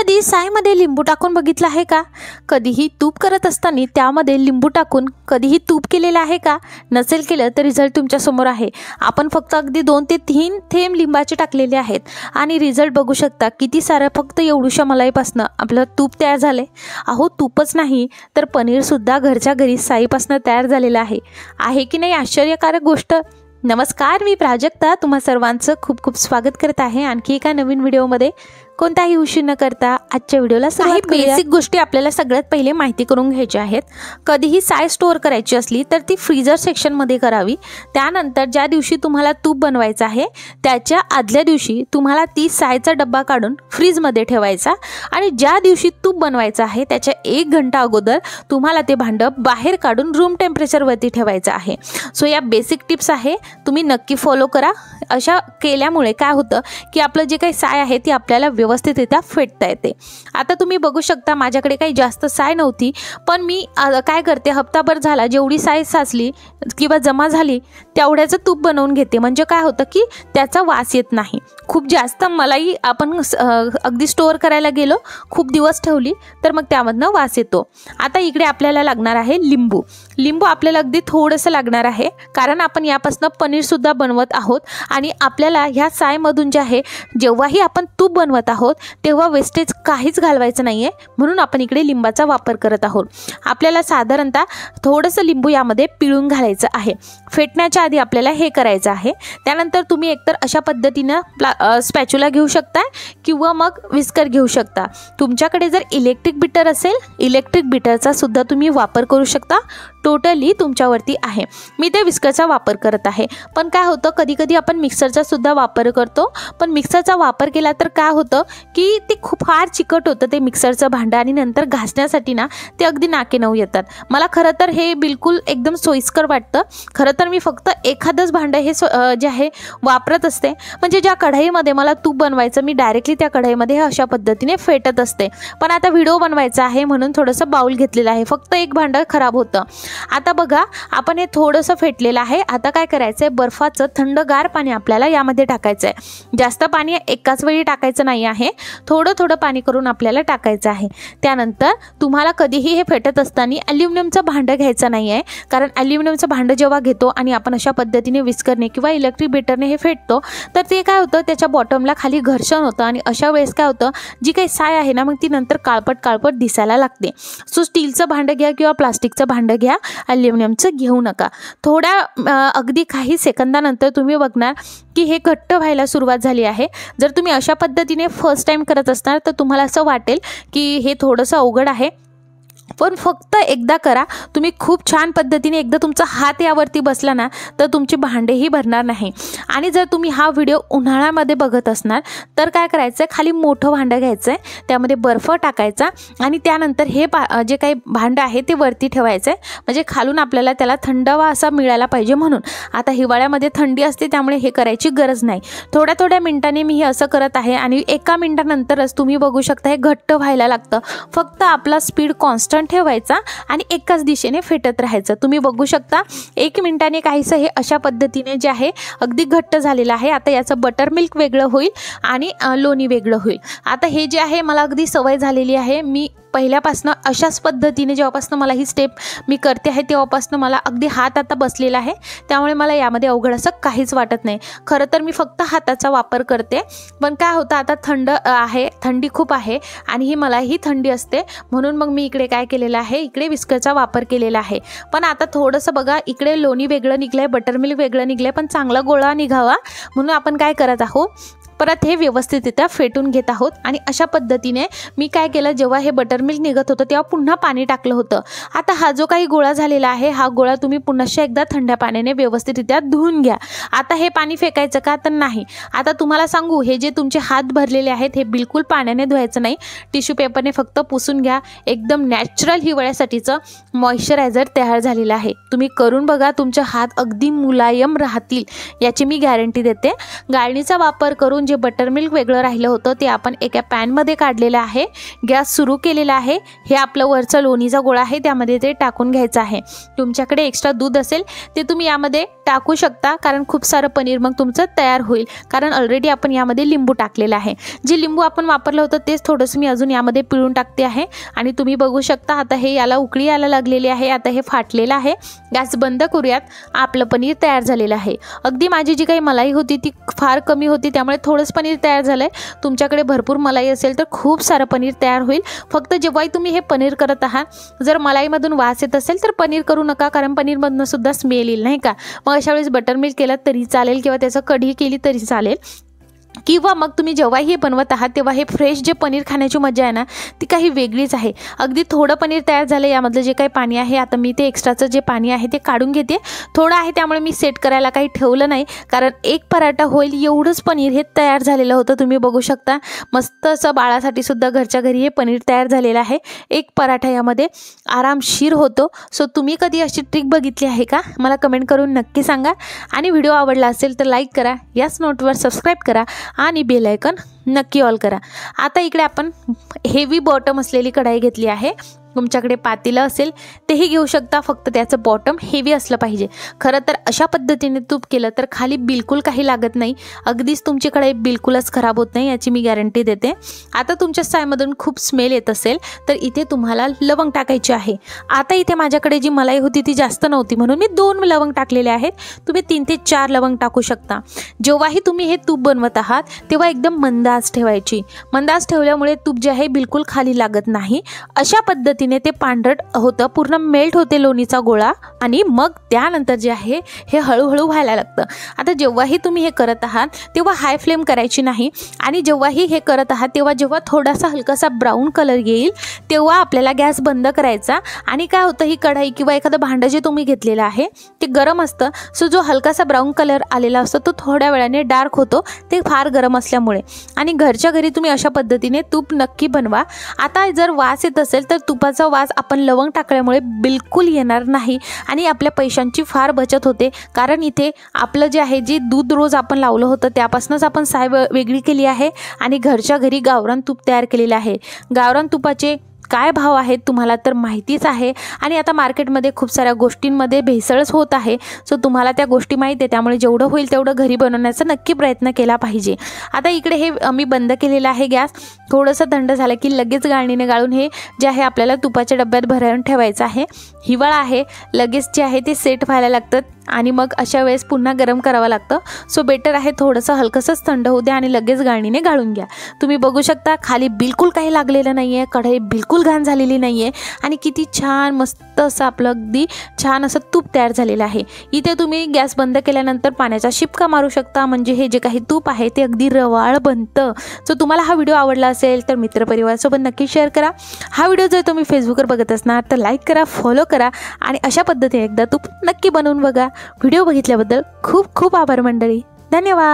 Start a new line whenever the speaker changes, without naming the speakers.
कधी सायमध्ये लिंबू टाकून बघितलं आहे का? कधीही तूप करत असताना त्यामध्ये लिंबू टाकून कधीही तूप केलेलं आहे का? नसेल केलं तर रिझल्ट तुमच्या समोर आहे। आपण फक्त अगदी 2 ते 3 थेंब लिंबाचे टाकलेले आहेत आणि रिझल्ट बघू शकता। किती सारं फक्त एवढूशा मलाईपासून आपलं तूप तयार झाले। अहो तूपच नाही तर पनीर सुद्धा घरच्या घरी साईपासून तयार झालेलं आहे की नाही आश्चर्यकारक गोष्ट। नमस्कार, मी प्राजक्ता तुम्हा सर्वांचं खूप खूप स्वागत करत आहे आणखी एका नवीन व्हिडिओमध्ये। कोणताही उशीर न करता आजच्या व्हिडिओला सुरुवात करूया। बेसिक गोष्टी आपल्याला सगळ्यात पहिले माहिती करून घ्यायच्या आहेत। कधीही साय स्टोअर करायची असली तर ती फ्रीजर सेक्शनमध्ये करावी। त्यानंतर ज्या दिवशी तुम्हाला तूप बनवायचं आहे त्याच्या आदल्या दिवशी तुम्हाला ती सायचा डब्बा काढून फ्रीजमध्ये ठेवायचा आणि ज्या दिवशी तूप बनवायचं आहे त्याच्या 1 घंटा अगोदर तुम्हाला ते भांडं बाहेर काढून रूम टेम्परेचरवरती ठेवायचं आहे। सो या बेसिक टिप्स आहे, तुम्ही नक्की फॉलो करा। अशा केल्यामुळे काय होतं की आपलं जे काही साय आहे ती आपल्याला व्यवस्थितरित्या फेटता येते। आता तुम्ही बघू शकता माझ्याकडे काही जास्त साय नव्हती, पण मी काय करते हप्ताभर झाला जेवढी साय साचली किंवा जमा झाली तेवढ्याचं तूप बनवून घेते। म्हणजे काय होतं की त्याचा वास येत नाही। खूप जास्त मलाई आपण अगदी स्टोअर करायला गेलो, खूप दिवस ठेवली तर मग त्यामधनं वास येतो। आता इकडे आपल्याला लागणार आहे लिंबू। लिंबू आपल्याला अगदी थोडंसं लागणार आहे कारण आपण यापासून पनीर सुद्धा बनवत आहोत आणि आपल्याला ह्या सायमधून जे आहे जेव्हाही आपण तूप बनवत आहोत तेव्हा वेस्टेज काहीच घालवायचं नाहीये, म्हणून आपण इकडे लिंबाचा वापर करत आहोत। आपल्याला साधारणतः थोडंसं लिंबू यामध्ये पिळून घालायचं आहे। फेटण्याच्या आधी आपल्याला हे करायचं आहे। त्यानंतर तुम्ही एकतर अशा पद्धतीनं स्पॅच्युला घेऊ शकता किंवा मग विस्कर घेऊ शकता। तुमच्याकडे जर इलेक्ट्रिक बीटर असेल, इलेक्ट्रिक बीटरचा सुद्धा तुम्ही वापर करू शकता। टोटली तुमच्यावरती आहे। मी ते विस्करचा वापर करत आहे, पण काय होतं कधी कधी आपण मिक्सरचा सुद्धा वापर करतो, पण मिक्सरचा वापर केला तर काय होतं की ते खूप फार चिकट होतं ते मिक्सरचं भांडं आणि नंतर घासण्यासाठी ना ते अगदी नाकेनऊ येतात। मला खरं तर हे बिलकुल एकदम सोयीस्कर वाटतं। खरं तर मी फक्त एखादंच भांडं हे जे आहे वापरत असते, म्हणजे ज्या कढईमध्ये मला तूप बनवायचं मी डायरेक्टली त्या कढईमध्ये हे अशा पद्धतीने फेटत असते। पण आता व्हिडिओ बनवायचा आहे म्हणून थोडंसं बाउल घेतलेलं आहे, फक्त एक भांडं खराब होतं। आता बघा आपण हे थोडंसं फेटलेलं आहे। आता काय करायचं आहे, बर्फाचं थंडगार पाणी आपल्याला यामध्ये टाकायचं आहे। जास्त पाणी एकाच वेळी टाकायचं नाही आहे, थोडं थोडं पाणी करून आपल्याला टाकायचं आहे। त्यानंतर तुम्हाला कधीही हे फेटत असताना ॲल्युमिनियमचं भांडं घ्यायचं नाही आहे, कारण ॲल्युमिनियमचं भांडं जेव्हा घेतो आणि आपण अशा पद्धतीने विस्करने किंवा इलेक्ट्रिक बीटरने हे फेटतो तर ते काय होतं त्याच्या बॉटमला खाली घर्षण होतं आणि अशा वेळेस काय होतं जी काही साय आहे ना मग ती नंतर काळपट दिसायला लागते। सो स्टीलचं भांडं घ्या किंवा प्लास्टिकचं भांडं घ्या, ॲल्युमिनियमचं घेऊ नका। थोड्या अगदी काही सेकंदानंतर तुम्ही बघणार की हे घट्ट व्हायला सुरुवात झाली आहे। जर तुम्ही अशा पद्धतीने फर्स्ट टाइम करत असणार तर तुम्हाला असं वाटेल की हे थोडंसं अवघड आहे, पण फक्त एकदा करा तुम्ही। खूप छान पद्धतीने एकदा तुमचा हात यावरती बसला ना तर तुमचे भांडेही भरणार नाही। आणि जर तुम्ही हा व्हिडिओ उन्हाळ्यामध्ये बघत असणार तर काय करायचं आहे, खाली मोठं भांडं घ्यायचं आहे, त्यामध्ये बर्फ टाकायचा आणि त्यानंतर हे जे काही भांडं आहे ते वरती ठेवायचं आहे, म्हणजे खालून आपल्याला त्याला थंडावा असा मिळायला पाहिजे म्हणून। आता हिवाळ्यामध्ये थंडी असते त्यामुळे हे करायची गरज नाही। थोड्या मिनिटांनी मी हे असं करत आहे आणि 1 मिनिटानंतरच तुम्ही बघू शकता हे घट्ट व्हायला लागतं। फक्त आपला स्पीड कॉन्स्टंट ठेवायचा आणि एकाच दिशेने फेटत राहायचं। तुम्ही बघू शकता 1 मिनिटाने काहीसं हे अशा पद्धतीने जे आहे अगदी घट्ट झालेलं आहे। आता याचं बटर मिल्क वेगळं होईल आणि लोणी वेगळं होईल। आता हे जे आहे मला अगदी सवय झालेली आहे, मी पहिल्यापासून अशाच पद्धतीने जेव्हापासून मला ही स्टेप मी करते आहे तेव्हापासून मला अगदी हात आता बसलेला आहे, त्यामुळे मला यामध्ये अवघड असं काहीच वाटत नाही। खरं तर मी फक्त हाताचा वापर करते, पण काय होतं आता थंडी खूप आहे आणि मलाही थंडी असते म्हणून मग मी इकडे काय केलेलं आहे, इकडे विस्करचा वापर केलेला आहे। पण आता थोडंसं बघा इकडे लोणी वेगळं निघलंय, बटर मिल्क वेगळं निघलंय, पण चांगला गोळा निघावा म्हणून आपण काय करत आहोत परत हे व्यवस्थितरित्या फेटून घेत आहोत। आणि अशा पद्धतीने मी काय केलं, जेव्हा हे बटर मिल्क निघत होतं तेव्हा पुन्हा पाणी टाकलं होतं। आता हा जो काही गोळा झालेला आहे हा गोळा तुम्ही पुन्हा एकदा थंड पाण्याने व्यवस्थितरित्या धुवून घ्या। आता हे पाणी फेकायचं का तर नाही। आता तुम्हाला सांगू, हे जे तुमचे हात भरलेले आहेत हे बिलकुल पाण्याने धुवायचं नाही, टिश्यू पेपरने फक्त पुसून घ्या। एकदम नॅचरल हिवाळ्यासाठीचं मॉइश्चरायझर तयार झालेलं आहे। तुम्ही करून बघा, तुमचे हात अगदी मुलायम राहतील याची मी गॅरंटी देते। गाळणीचा वापर करून जे बटर मिल्क वेगळं राहिलं होतं ते आपण एका पॅनमध्ये काढलेलं आहे. गॅस सुरू केलेला आहे. हे आपलं वरचं लोणीचा गोळा आहे, त्यामध्ये ते टाकून घ्यायचं आहे. तुमच्याकडे एक्स्ट्रा दूध असेल ते तुम्ही यामध्ये टाकू शकता, कारण खूप सारं पनीर मग तुमचं तयार होईल, कारण ऑलरेडी आपण यामध्ये लिंबू टाकलेलं आहे. जे लिंबू आपण वापरलं होतं तेच थोडंसं मी अजून यामध्ये पिळून टाकते आहे. आणि तुम्ही बघू शकता आता हे याला उकळी यायला लागलेली आहे. आता हे फाटलेलं आहे. गॅस बंद करूयात. आपलं पनीर तयार झालेलं आहे. अगदी माझी जी काही मलाई होती ती फार कमी होती, त्यामुळे थोडंच पनीर तयार झालं आहे. तुमच्याकडे भरपूर मलाई असेल तर खूप सारं पनीर तयार होईल. फक्त जेव्हाही तुम्ही हे पनीर करत आहात, जर मलाईमधून वास येत असेल तर पनीर करू नका, कारण पनीरमधून सुद्धा स्मेल येईल, नाही का. मग अशा वेळेस बटर मिल्क केलं तरी चालेल, किंवा त्याचं कढी केली तरी चालेल, किंवा मग तुम्ही जेव्हाही हे बनवत आहात तेव्हा हे फ्रेश जे पनीर खाण्याची मजा आहे ना ती काही वेगळीच आहे. अगदी थोडं पनीर तयार झालं. यामधलं जे काही पाणी आहे, आता मी ते एक्स्ट्राचं जे पाणी आहे ते काढून घेते. थोडं आहे त्यामुळे मी सेट करायला काही ठेवलं नाही, कारण एक पराठा होईल एवढंच पनीर हे तयार झालेलं होतं. तुम्ही बघू शकता मस्त असं बाळासाठी सुद्धा घरच्या घरी हे पनीर तयार झालेलं आहे. एक पराठा यामध्ये आरामशीर होतो. सो तुम्ही कधी अशी ट्रिक बघितली आहे का? मला कमेंट करून नक्की सांगा. आणि व्हिडिओ आवडला असेल तर लाईक करा, याच नोटवर सबस्क्राईब करा आणि बेल आयकॉन नक्की ऑल करा. आता इकडे आपण हेवी बॉटम असलेली कढाई घेतली आहे. तुमच्याकडे पातेलं असेल तेही घेऊ शकता, फक्त त्याचं बॉटम हेवी असलं पाहिजे. खरं तर अशा पद्धतीने तूप केलं तर खाली बिलकुल काही लागत नाही. अगदीच तुमची कढाई बिलकुलच खराब होत नाही, याची मी गॅरंटी देते. आता तुमच्या सायमधून खूप स्मेल येत असेल तर इथे तुम्हाला लवंग टाकायची आहे. आता इथे माझ्याकडे जी मलाई होती ती जास्त नव्हती, म्हणून मी 2 लवंग टाकलेले आहेत. तुम्ही 3 ते 4 लवंग टाकू शकता. जेव्हाही तुम्ही हे तूप बनवत आहात तेव्हा एकदम मंद आच ठेवायची. मंद आच ठेवल्यामुळे तूप जे आहे बिलकुल खाली लागत नाही. अशा पद्धतीने ते पांढरट होतं, पूर्ण मेल्ट होते लोणीचा गोळा, आणि मग त्यानंतर जे आहे हे हळूहळू व्हायला लागतं. आता जेव्हाही तुम्ही हे करत आहात तेव्हा हाय फ्लेम करायची नाही, आणि जेव्हाही हे करत आहात तेव्हा जेव्हा थोडासा हलकासा ब्राऊन कलर येईल तेव्हा आपल्याला गॅस बंद करायचा. आणि काय होतं, ही कढाई किंवा एखादं भांडं जे तुम्ही घेतलेलं आहे ते गरम असतं. सो जो हलकासा ब्राऊन कलर आलेला असतो तो थोड्या वेळाने डार्क होतो, ते फार गरम असल्यामुळे. आणि घरच्या घरी तुम्ही अशा पद्धतीने तूप नक्की बनवा. आता जर वास येत असेल तर तुपाचा वास आपण लवंग टाकल्यामुळे बिलकुल येणार नाही, आणि आपल्या पैशांची फार बचत होते. कारण इथे आपलं जे आहे जे दूध रोज आपण लावलं होतं त्यापासूनच आपण साय वेगळी केली आहे, आणि घरच्या घरी गावरान तूप तयार केलेले आहे. गावरान तुपाचे काय भाव आहेत तुम्हाला तर माहितीच आहे, आणि आता मार्केटमध्ये खूप साऱ्या गोष्टींमध्ये भेसळच होत आहे. सो तुम्हाला त्या गोष्टी माहिती आहे, त्यामुळे जेवढं होईल तेवढं घरी बनवण्याचा नक्की प्रयत्न केला पाहिजे. आता इकडे हे मी बंद केलेलं आहे गॅस. थोडंसं थंड झालं की लगेच गाळणीने गाळून हे जे आहे आपल्याला तुपाच्या डब्यात भरून ठेवायचं आहे. हिवाळा आहे, लगेच जे आहे ते सेट व्हायला लागतात, आणि मग अशा वेळेस पुन्हा गरम करावं लागतं. सो बेटर आहे थोडंसं हलकंसंच थंड होऊ द्या आणि लगेच गाळणीने गाळून घ्या. तुम्ही बघू शकता खाली बिलकुल काही लागलेलं नाही आहे, कढई बिलकुल घाण झालेली नाही आहे, आणि किती छान मस्त असं आपलं अगदी छान असं तूप तयार झालेलं आहे. इथे तुम्ही गॅस बंद केल्यानंतर पाण्याचा शिपका मारू शकता, म्हणजे हे जे काही तूप आहे ते अगदी रवाळ बनतं. सो तुम्हाला हा व्हिडिओ आवडला असेल तर मित्रपरिवारासोबत नक्की शेअर करा. हा व्हिडिओ जर तुम्ही फेसबुकवर बघत असणार तर लाईक करा, फॉलो करा, आणि अशा पद्धतीने एकदा तूप नक्की बनवून बघा. व्हिडिओ बघितल्याबद्दल खूप खूप आभार मंडळी. धन्यवाद.